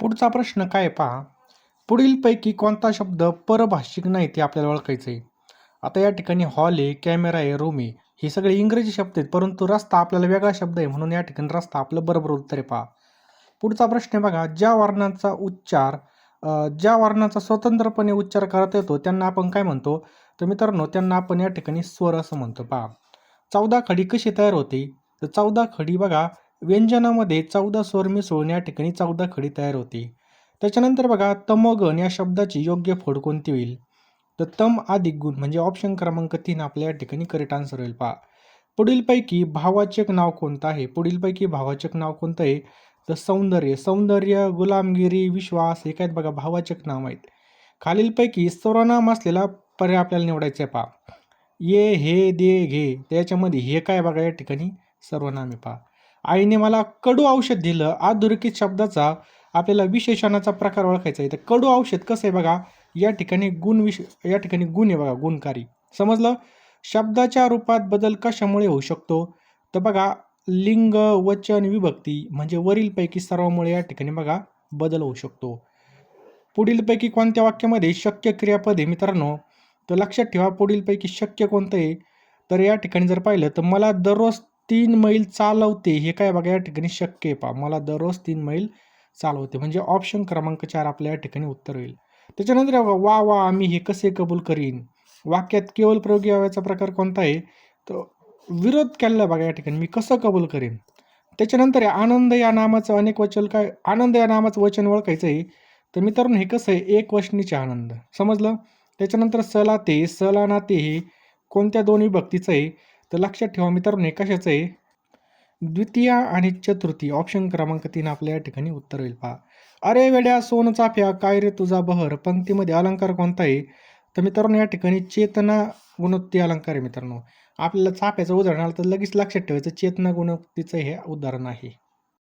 पुढचा प्रश्न काय आहे पहा. पुढीलपैकी कोणता शब्द परभाषिक नाही ते आपल्याला ओळखायचं आहे. आता या ठिकाणी हॉल आहे, कॅमेरा आहे, रूम आहे. हे सगळे इंग्रजी शब्द आहेत, परंतु रस्ता आपल्याला वेगळा शब्द आहे, म्हणून या ठिकाणी रस्ता आपलं बरोबर उत्तर आहे पहा. पुढचा प्रश्न आहे बघा. ज्या वर्णाचा स्वतंत्रपणे उच्चार करता येतो त्यांना आपण काय म्हणतो? तर मित्रांनो, त्यांना आपण या ठिकाणी स्वर असं म्हणतो पहा. 14 खडी कशी तयार होते? तर 14 खडी बघा, व्यंजनामध्ये 14 स्वर मिसळून या ठिकाणी 14 खडी तयार होते. त्याच्यानंतर बघा, तमोगण या शब्दाची योग्य फोड कोणती होईल? तर तम अधिक गुण म्हणजे ऑप्शन क्रमांक 3 आपल्या या ठिकाणी करेक्ट आन्सर होईल पहा. पुढीलपैकी भाववाचक नाव कोणतं आहे? पुढीलपैकी भाववाचक नाव कोणतं आहे? तर सौंदर्य, गुलामगिरी, विश्वास हे काय बघा भाववाचक नाव आहेत. खालीलपैकी सर्वनाम असलेला पर्याय आपल्याला निवडायचा आहे पहा. ये, हे, दे, घे. त्याच्यामध्ये हे काय बघा या ठिकाणी सर्वनाम आहे पहा. आईने मला कडू औषध दिलं. अधोरेखित शब्दाचा आपल्याला विशेषणाचा प्रकार ओळखायचा आहे. तर कडू औषध कसं आहे बघा, या ठिकाणी या ठिकाणी गुण आहे बघा, गुणकारी. समजलं? शब्दाच्या रूपात बदल कशामुळे होऊ शकतो? तर बघा, लिंग, वचन, विभक्ती म्हणजे वरीलपैकी सर्वांमुळे या ठिकाणी बघा बदल होऊ शकतो. पुढीलपैकी कोणत्या वाक्यामध्ये शक्य क्रियापद आहे मित्रांनो? तर लक्षात ठेवा, पुढीलपैकी शक्य कोणतं आहे? तर या ठिकाणी जर पाहिलं तर मला दररोज 3 मैल चालवते, हे काय बघा या ठिकाणी शक्य आहे पहा. मला दररोज 3 मैल चालवते म्हणजे ऑप्शन क्रमांक 4 आपल्या या ठिकाणी उत्तर होईल. त्याच्यानंतर बघा, वा वा मी हे कसे कबूल करीन. वाक्यात केवळ प्रयोगी अव्ययाचा प्रकार कोणता आहे? तर विरोध केलेला बघा या ठिकाणी, मी कसं कबूल करीन. त्याच्यानंतर आहे आनंद या नामाचं अनेक वचन काय, आनंद या नामाचं वचन ओळखायचं आहे. तर मित्रांनो, हे कसं आहे, एक वचनीचे आनंद. समजलं? त्याच्यानंतर सलाते, सलानाते हे कोणत्या दोन विभक्तीचं आहे? तर लक्षात ठेवा मित्रांनो, हे कशाचं आहे? द्वितीय आणि चतुर्थी. ऑप्शन क्रमांक 3 आपल्या या ठिकाणी उत्तर होईल पहा. अरे वेड्या सोन चाफ्या काय रे तुझा बहर, पंक्तीमध्ये अलंकार कोणता आहे? तर मित्रांनो, या ठिकाणी चेतना गुणोक्ती अलंकार आहे मित्रांनो. आपल्याला चाफ्याचं उदाहरण आलं तर लगेच लक्षात ठेवायचं, चेतना गुणोक्तीचं हे उदाहरण आहे.